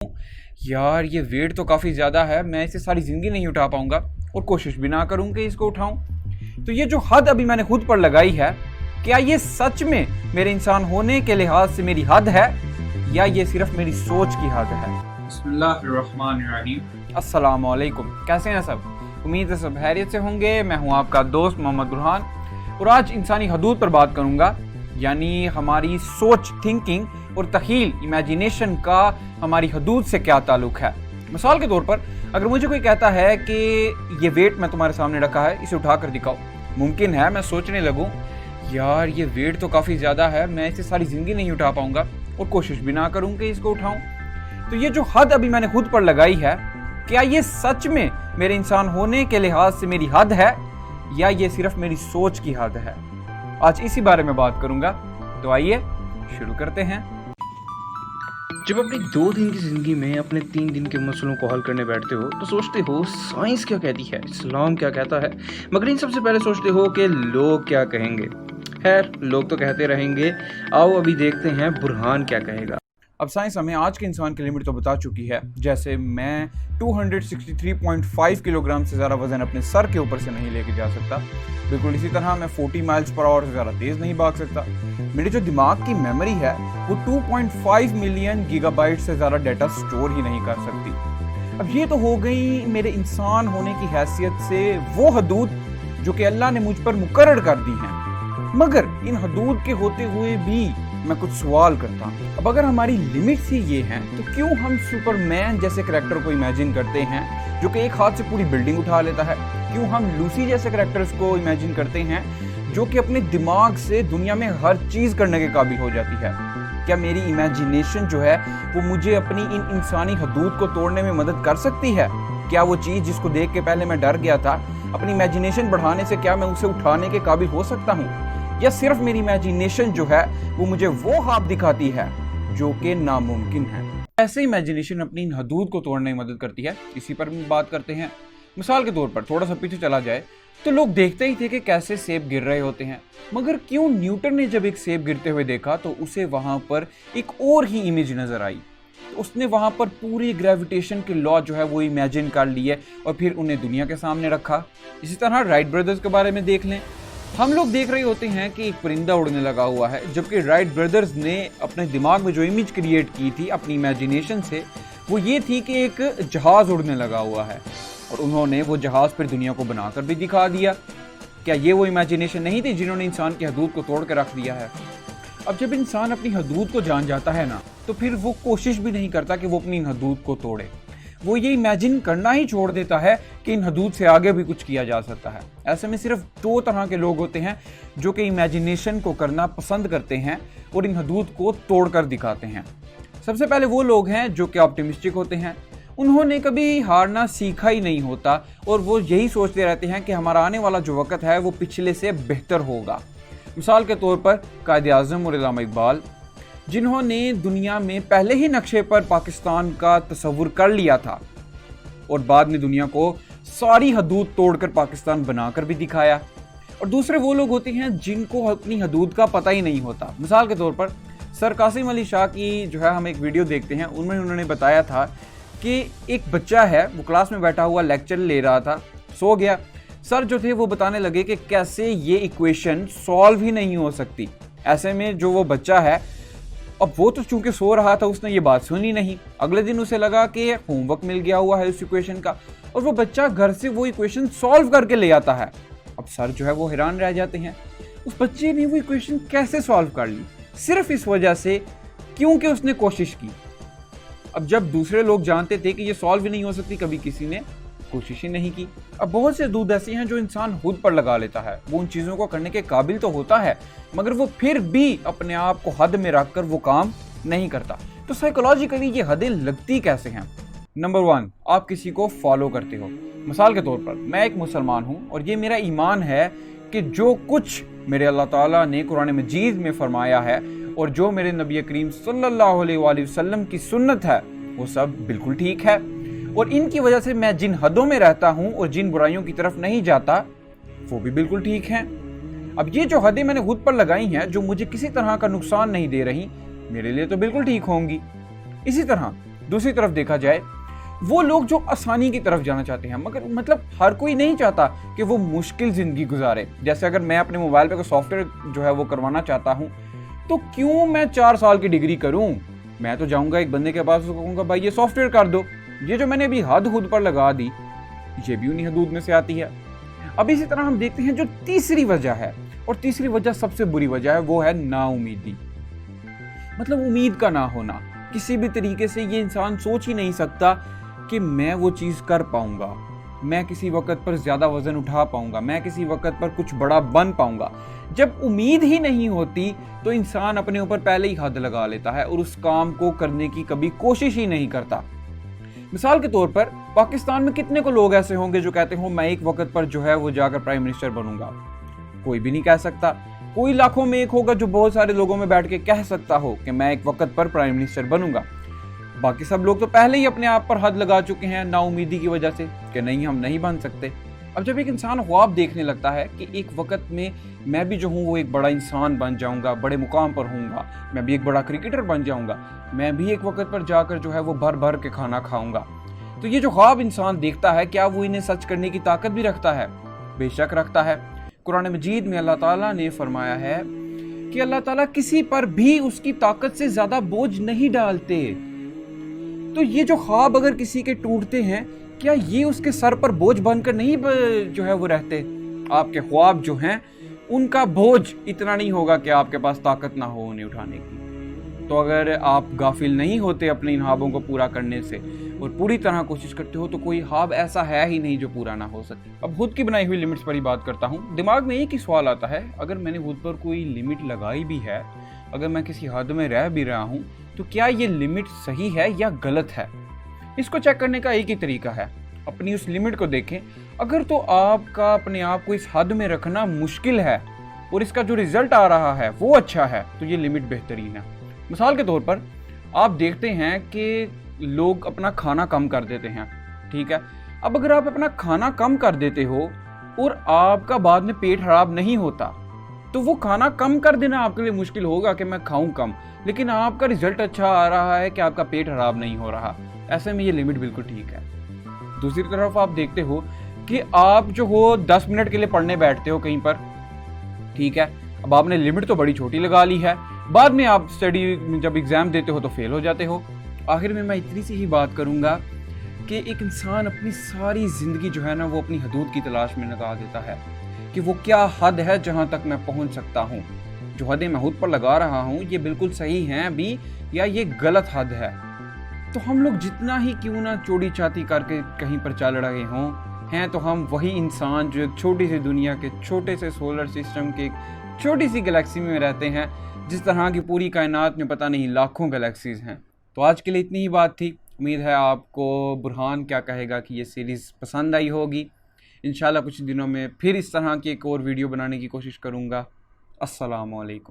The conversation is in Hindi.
यार ये वेट तो काफ़ी ज़्यादा है, मैं इसे सारी ज़िंदगी नहीं उठा पाऊंगा और कोशिश भी ना करूं कि इसको उठाऊं। तो ये जो हद अभी मैंने खुद पर लगाई है, क्या ये सच में मेरे इंसान होने के लिहाज से मेरी हद है या ये सिर्फ मेरी सोच की हद है? बिस्मिल्लाहिर्रहमानिर्रहीम। अस्सलाम वालेकुम। कैसे हैं सब? उम्मीद है सब खैरियत से होंगे। मैं हूं आपका दोस्त मोहम्मद बुरहान और आज इंसानी हदूद पर बात करूंगा, यानी हमारी सोच, थिंकिंग और तख़ील, इमेजिनेशन का हमारी हदूद से क्या ताल्लुक है। मिसाल के तौर पर अगर मुझे कोई कहता है कि ये वेट मैं तुम्हारे सामने रखा है, इसे उठा कर दिखाओ, मुमकिन है मैं सोचने लगूं यार ये वेट तो काफ़ी ज़्यादा है, मैं इसे सारी ज़िंदगी नहीं उठा पाऊंगा और कोशिश भी ना करूं कि इसको उठाऊं। तो ये जो हद अभी मैंने खुद पर लगाई है, क्या ये सच में मेरे इंसान होने के लिहाज से मेरी हद है या ये सिर्फ मेरी सोच की हद है? आज इसी बारे में बात करूंगा, तो आइए शुरू करते हैं। जब अपनी 2 दिन की जिंदगी में अपने 3 दिन के मसलों को हल करने बैठते हो तो सोचते हो साइंस क्या कहती है, इस्लाम क्या कहता है, मगर इन सबसे पहले सोचते हो कि लोग क्या कहेंगे। खैर, लोग तो कहते रहेंगे, आओ अभी देखते हैं बुरहान क्या कहेगा। अब साइंस हमें आज के इंसान की लिमिट तो बता चुकी है। जैसे मैं 263.5 किलोग्राम से ज़्यादा वज़न अपने सर के ऊपर से नहीं लेके जा सकता। बिल्कुल इसी तरह मैं 40 माइल्स पर आवर से ज़्यादा तेज़ नहीं भाग सकता। मेरी जो दिमाग की मेमोरी है वो 2.5 मिलियन गीगाबाइट से ज़्यादा डाटा स्टोर ही नहीं कर सकती। अब ये तो हो गई मेरे इंसान होने की हैसियत से वो हदूद जो कि अल्लाह ने मुझ पर मुकर्रर कर दी हैं। मगर इन हदूद के होते हुए भी मैं कुछ सवाल करता हूँ। अब अगर हमारी लिमिट्स ही ये हैं तो क्यों हम सुपरमैन जैसे करैक्टर को इमेजिन करते हैं जो कि एक हाथ से पूरी बिल्डिंग उठा लेता है? क्यों हम लूसी जैसे करैक्टर्स को इमेजिन करते हैं जो कि अपने दिमाग से दुनिया में हर चीज़ करने के काबिल हो जाती है? क्या मेरी इमेजिनेशन जो है वो मुझे अपनी इन इंसानी हदूद को तोड़ने में मदद कर सकती है? क्या वो चीज़ जिसको देख के पहले मैं डर गया था, अपनी इमेजिनेशन बढ़ाने से क्या मैं उसे उठाने के काबिल हो सकता हूँ? या सिर्फ मेरी इमेजिनेशन जो है वो मुझे वो ख्वाब दिखाती है जो कि नामुमकिन है? ऐसे इमेजिनेशन अपनी इन हदूद को तोड़ने में मदद करती है, इसी पर भी बात करते हैं। मिसाल के तौर पर थोड़ा सा पीछे चला जाए तो लोग देखते ही थे कि कैसे सेब गिर रहे होते हैं, मगर क्यों न्यूटन ने जब एक सेब गिरते हुए देखा तो उसे वहां पर एक और ही इमेज नजर आई। तो उसने वहां पर पूरी ग्रेविटेशन के लॉ जो है वो इमेजिन कर लिए और फिर उन्हें दुनिया के सामने रखा। इसी तरह राइट ब्रदर्स के बारे में देख लें। हम लोग देख रहे होते हैं कि एक परिंदा उड़ने लगा हुआ है, जबकि राइट ब्रदर्स ने अपने दिमाग में जो इमेज क्रिएट की थी अपनी इमेजिनेशन से, वो ये थी कि एक जहाज उड़ने लगा हुआ है और उन्होंने वो जहाज फिर दुनिया को बनाकर भी दिखा दिया। क्या ये वो इमेजिनेशन नहीं थी जिन्होंने इंसान की हदूद को तोड़ कर रख दिया है? अब जब इंसान अपनी हदूद को जान जाता है ना, तो फिर वो कोशिश भी नहीं करता कि वो अपनी इन हदूद को तोड़े। वो ये इमेजिन करना ही छोड़ देता है कि इन हदूद से आगे भी कुछ किया जा सकता है। ऐसे में सिर्फ 2 तरह के लोग होते हैं जो कि इमेजिनेशन को करना पसंद करते हैं और इन हदूद को तोड़कर दिखाते हैं। सबसे पहले वो लोग हैं जो कि ऑप्टिमिस्टिक होते हैं। उन्होंने कभी हारना सीखा ही नहीं होता और वो यही सोचते रहते हैं कि हमारा आने वाला जो वक्त है वो पिछले से बेहतर होगा। मिसाल के तौर पर कायदे आज़म और इल्लामा इकबाल, जिन्होंने दुनिया में पहले ही नक्शे पर पाकिस्तान का तस्वुर कर लिया था और बाद में दुनिया को सारी हदूद तोड़कर पाकिस्तान बनाकर भी दिखाया। और दूसरे वो लोग होते हैं जिनको अपनी हदूद का पता ही नहीं होता। मिसाल के तौर पर सर कासिम अली शाह की जो है हम एक वीडियो देखते हैं, उनमें उन्होंने बताया था कि एक बच्चा है, वो क्लास में बैठा हुआ लेक्चर ले रहा था, सो गया। सर जो थे वो बताने लगे कि कैसे ये इक्वेशन सॉल्व ही नहीं हो सकती। ऐसे में जो वो बच्चा है, अब वो तो चूंकि सो रहा था, उसने ये बात सुनी नहीं। अगले दिन उसे लगा कि होमवर्क मिल गया हुआ है उस इक्वेशन का और वो बच्चा घर से वो इक्वेशन सॉल्व करके ले आता है। अब सर जो है वो हैरान रह जाते हैं, उस बच्चे ने वो इक्वेशन कैसे सॉल्व कर ली? सिर्फ इस वजह से क्योंकि उसने कोशिश की। अब जब दूसरे लोग जानते थे कि ये सॉल्व ही नहीं हो सकती, कभी किसी ने कोशिश ही नहीं की। अब बहुत से हदूद ऐसी हैं जो इंसान खुद पर लगा लेता है। वो उन चीज़ों को करने के काबिल तो होता है, मगर वो फिर भी अपने आप को हद में रखकर वो काम नहीं करता। तो साइकोलॉजिकली ये हदें लगती कैसे हैं? नंबर 1, आप किसी को फॉलो करते हो। मिसाल के तौर पर मैं एक मुसलमान हूँ और ये मेरा ईमान है कि जो कुछ मेरे अल्लाह ताला ने कुरान मजीद में फरमाया है और जो मेरे नबी करीम सल्लल्लाहु अलैहि वसल्लम की सुन्नत है वो सब बिल्कुल ठीक है और इनकी वजह से मैं जिन हदों में रहता हूँ और जिन बुराइयों की तरफ नहीं जाता वो भी बिल्कुल ठीक हैं। अब ये जो हदें मैंने खुद पर लगाई हैं जो मुझे किसी तरह का नुकसान नहीं दे रही, मेरे लिए तो बिल्कुल ठीक होंगी। इसी तरह दूसरी तरफ देखा जाए वो लोग जो आसानी की तरफ जाना चाहते हैं, मगर मतलब हर कोई नहीं चाहता कि वो मुश्किल ज़िंदगी गुजारे। जैसे अगर मैं अपने मोबाइल पे कोई सॉफ्टवेयर जो है वो करवाना चाहता हूँ, तो क्यों मैं 4 साल की डिग्री करूँ? मैं तो जाऊँगा एक बंदे के पास, उसको कहूँगा भाई ये सॉफ्टवेयर कर दो। ये जो मैंने अभी हद हुद पर लगा दी, ये भी उन्हीं हदूद में से आती है। अब इसी तरह हम देखते हैं जो तीसरी वजह है, और तीसरी वजह सबसे बुरी वजह है, वो है नाउमीदी। मतलब उम्मीद का ना होना। किसी भी तरीके से ये इंसान सोच ही नहीं सकता कि मैं वो चीज़ कर पाऊंगा, मैं किसी वक्त पर ज़्यादा वज़न उठा पाऊंगा, मैं किसी वक्त पर कुछ बड़ा बन पाऊंगा। जब उम्मीद ही नहीं होती तो इंसान अपने ऊपर पहले ही हद लगा लेता है और उस काम को करने की कभी कोशिश ही नहीं करता। मिसाल के तौर पर पाकिस्तान में कितने को लोग ऐसे होंगे जो कहते हो मैं एक वक्त पर जो है वो जाकर प्राइम मिनिस्टर बनूंगा? कोई भी नहीं कह सकता। कोई लाखों में एक होगा जो बहुत सारे लोगों में बैठ के कह सकता हो कि मैं एक वक्त पर प्राइम मिनिस्टर बनूंगा। बाकी सब लोग तो पहले ही अपने आप पर हद लगा चुके हैं नाउमीदी की वजह से कि नहीं, हम नहीं बन सकते। अब जब एक इंसान ख्वाब देखने लगता है कि एक वक्त में मैं भी जो हूँ वो एक बड़ा इंसान बन जाऊंगा, बड़े मुकाम पर होऊंगा, मैं भी एक बड़ा क्रिकेटर बन जाऊंगा, मैं भी एक वक्त पर जाकर जो है वो भर भर के खाना खाऊंगा, तो ये जो ख्वाब इंसान देखता है, क्या वो इन्हें सच करने की ताकत भी रखता है? बेशक रखता है। कुरान मजीद में अल्लाह ताला ने फरमाया है कि अल्लाह ताला किसी पर भी उसकी ताकत से ज्यादा बोझ नहीं डालते। तो ये जो ख्वाब अगर किसी के टूटते हैं, क्या ये उसके सर पर बोझ बनकर नहीं जो है वो रहते? आपके ख्वाब जो हैं उनका बोझ इतना नहीं होगा कि आपके पास ताकत ना हो उन्हें उठाने की। तो अगर आप गाफिल नहीं होते अपने इन ख्वाबों को पूरा करने से और पूरी तरह कोशिश करते हो, तो कोई ख्वाब ऐसा है ही नहीं जो पूरा ना हो सके। अब खुद की बनाई हुई लिमिट्स पर ही बात करता हूँ। दिमाग में एक ही सवाल आता है, अगर मैंने खुद पर कोई लिमिट लगाई भी है, अगर मैं किसी हद में रह भी रहा हूँ, तो क्या ये लिमिट सही है या गलत है? इसको चेक करने का एक ही तरीका है, अपनी उस लिमिट को देखें। अगर तो आपका अपने आप को इस हद में रखना मुश्किल है और इसका जो रिजल्ट आ रहा है वो अच्छा है, तो ये लिमिट बेहतरीन है। मिसाल के तौर पर आप देखते हैं कि लोग अपना खाना कम कर देते हैं, ठीक है। अब अगर आप अपना खाना कम कर देते हो और आपका बाद में पेट खराब नहीं होता, तो वो खाना कम कर देना आपके लिए मुश्किल होगा कि मैं खाऊं कम, लेकिन आपका रिजल्ट अच्छा आ रहा है कि आपका पेट खराब नहीं हो रहा। ऐसे में ये लिमिट बिल्कुल ठीक है। दूसरी तरफ आप देखते हो कि आप जो हो 10 मिनट के लिए पढ़ने बैठते हो कहीं पर, ठीक है। अब आपने लिमिट तो बड़ी छोटी लगा ली है, बाद में आप स्टडी जब एग्जाम देते हो तो फेल हो जाते हो। आखिर में मैं इतनी सी ही बात करूंगा कि एक इंसान अपनी सारी जिंदगी जो है ना वो अपनी हदूद की तलाश में लगा देता है कि वो क्या हद है जहां तक मैं पहुंच सकता हूं। जो हदें मैं खुद पर लगा रहा हूं ये बिल्कुल सही हैं अभी या ये गलत हद है? तो हम लोग जितना ही क्यों ना चोरी चाती करके कहीं पर चल रहे हों, हैं तो हम वही इंसान जो एक छोटी सी दुनिया के छोटे से सोलर सिस्टम के एक छोटी सी गैलेक्सी में रहते हैं, जिस तरह की पूरी कायनात में पता नहीं लाखों गैलेक्सीज हैं। तो आज के लिए इतनी ही बात थी। उम्मीद है आपको बुरहान क्या कहेगा कि ये सीरीज़ पसंद आई होगी। इंशाल्लाह कुछ दिनों में फिर इस तरह की एक और वीडियो बनाने की कोशिश करूँगा। अस्सलाम वालेकुम।